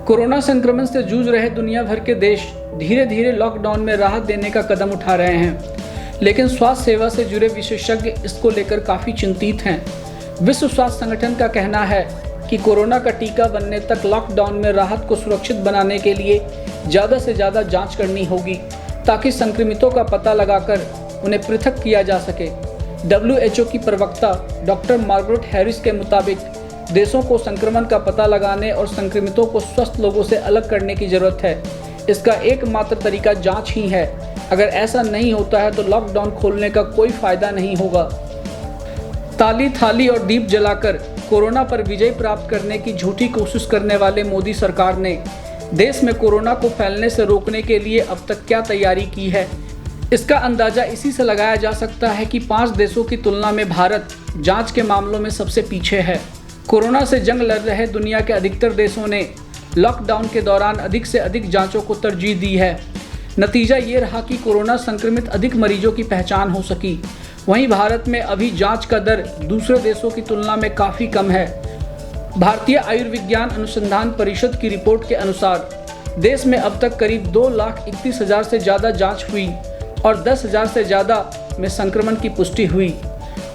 Corona संक्रमण से जूझ रहे दुनिया भर के देश धीरे धीरे लॉकडाउन में राहत देने का कदम उठा रहे हैं, लेकिन स्वास्थ्य सेवा से जुड़े विशेषज्ञ इसको लेकर काफ़ी चिंतित हैं। विश्व स्वास्थ्य संगठन का कहना है कि कोरोना का टीका बनने तक लॉकडाउन में राहत को सुरक्षित बनाने के लिए ज़्यादा से ज़्यादा जांच करनी होगी, ताकि संक्रमितों का पता लगाकर उन्हें पृथक किया जा सके। WHO की प्रवक्ता डॉक्टर मार्गरेट हैरिस के मुताबिक देशों को संक्रमण का पता लगाने और संक्रमितों को स्वस्थ लोगों से अलग करने की ज़रूरत है। इसका एकमात्र तरीका जांच ही है। अगर ऐसा नहीं होता है तो लॉकडाउन खोलने का कोई फ़ायदा नहीं होगा। ताली थाली और दीप जलाकर कोरोना पर विजय प्राप्त करने की झूठी कोशिश करने वाले मोदी सरकार ने देश में कोरोना को फैलने से रोकने के लिए अब तक क्या तैयारी की है, इसका अंदाज़ा इसी से लगाया जा सकता है कि 5 देशों की तुलना में भारत जांच के मामलों में सबसे पीछे है। कोरोना से जंग लड़ रहे दुनिया के अधिकतर देशों ने लॉकडाउन के दौरान अधिक से अधिक जांचों को तरजीह दी है। नतीजा ये रहा कि कोरोना संक्रमित अधिक मरीजों की पहचान हो सकी। वहीं भारत में अभी जांच का दर दूसरे देशों की तुलना में काफ़ी कम है। भारतीय आयुर्विज्ञान अनुसंधान परिषद की रिपोर्ट के अनुसार देश में अब तक करीब 2,31,000 से ज़्यादा जांच हुई और 10,000 से ज़्यादा में संक्रमण की पुष्टि हुई।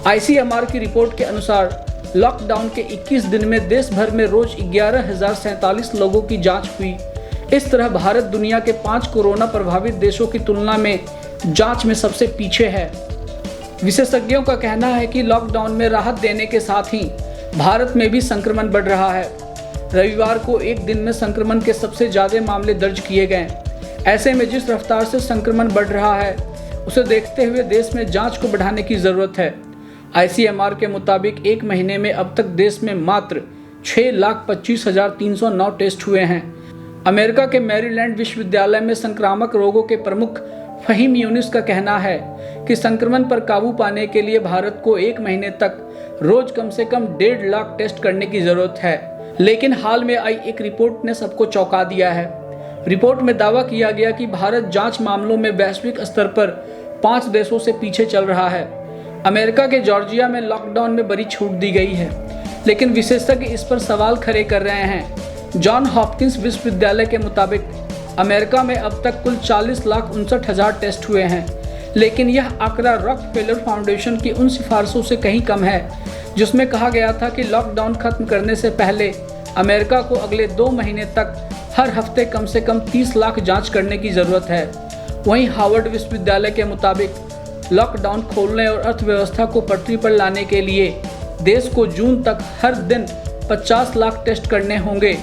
ICMR की रिपोर्ट के अनुसार लॉकडाउन के 21 दिन में देश भर में रोज 11,047 लोगों की जांच हुई। इस तरह भारत दुनिया के 5 कोरोना प्रभावित देशों की तुलना में जांच में सबसे पीछे है। विशेषज्ञों का कहना है कि लॉकडाउन में राहत देने के साथ ही भारत में भी संक्रमण बढ़ रहा है। रविवार को एक दिन में संक्रमण के सबसे ज़्यादा मामले दर्ज किए गए। ऐसे में जिस रफ्तार से संक्रमण बढ़ रहा है उसे देखते हुए देश में जांच को बढ़ाने की ज़रूरत है। ICMR के मुताबिक एक महीने में अब तक देश में मात्र 6,25,309 टेस्ट हुए हैं। अमेरिका के मैरीलैंड विश्वविद्यालय में संक्रामक रोगों के प्रमुख फहीम यूनिस का कहना है कि संक्रमण पर काबू पाने के लिए भारत को एक महीने तक रोज कम से कम 1.5 लाख टेस्ट करने की ज़रूरत है। लेकिन हाल में आई एक रिपोर्ट ने सबको चौंका दिया है। रिपोर्ट में दावा किया गया कि भारत जांच मामलों में वैश्विक स्तर पर 5 देशों से पीछे चल रहा है। अमेरिका के जॉर्जिया में लॉकडाउन में बड़ी छूट दी गई है, लेकिन विशेषज्ञ इस पर सवाल खड़े कर रहे हैं। जॉन हॉपकिंस विश्वविद्यालय के मुताबिक अमेरिका में अब तक कुल 40,59,000 टेस्ट हुए हैं, लेकिन यह आंकड़ा रॉकफेलर फाउंडेशन की उन सिफारिशों से कहीं कम है जिसमें कहा गया था कि लॉकडाउन खत्म करने से पहले अमेरिका को अगले 2 महीने तक हर हफ्ते कम से कम 30 लाख जांच करने की ज़रूरत है। वहीं हार्वर्ड विश्वविद्यालय के मुताबिक लॉकडाउन खोलने और अर्थव्यवस्था को पटरी पर लाने के लिए देश को जून तक हर दिन 50 लाख टेस्ट करने होंगे।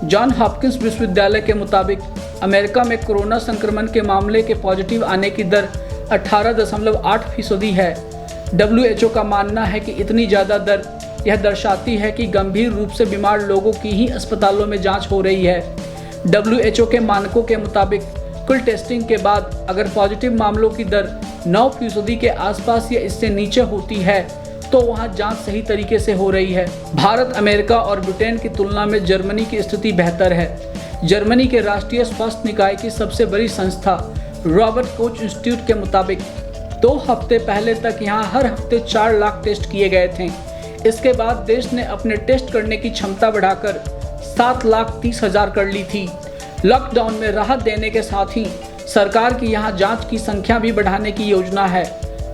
जॉन हॉपकिंस विश्वविद्यालय के मुताबिक अमेरिका में कोरोना संक्रमण के मामले के पॉजिटिव आने की दर 18.8% है। WHO का मानना है कि इतनी ज़्यादा दर यह दर्शाती है कि गंभीर रूप से बीमार लोगों की ही अस्पतालों में जांच हो रही है। WHO के मानकों के मुताबिक कुल टेस्टिंग के बाद अगर पॉजिटिव मामलों की दर 9% के आसपास या इससे नीचे होती है तो वहां जांच सही तरीके से हो रही है। भारत, अमेरिका और ब्रिटेन की तुलना में जर्मनी की स्थिति बेहतर है। जर्मनी के राष्ट्रीय स्वास्थ्य निकाय की सबसे बड़ी संस्था रॉबर्ट कोच इंस्टीट्यूट के मुताबिक 2 हफ्ते पहले तक यहां हर हफ्ते 4 लाख टेस्ट किए गए थे। इसके बाद देश ने अपने टेस्ट करने की क्षमता बढ़ाकर 7,30,000 कर ली थी। लॉकडाउन में राहत देने के साथ ही सरकार की यहां जांच की संख्या भी बढ़ाने की योजना है।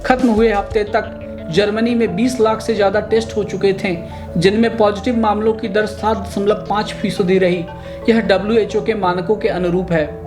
खत्म हुए हफ्ते तक जर्मनी में 20 लाख से ज़्यादा टेस्ट हो चुके थे, जिनमें पॉजिटिव मामलों की दर 7.5% रही। यह WHO के मानकों के अनुरूप है।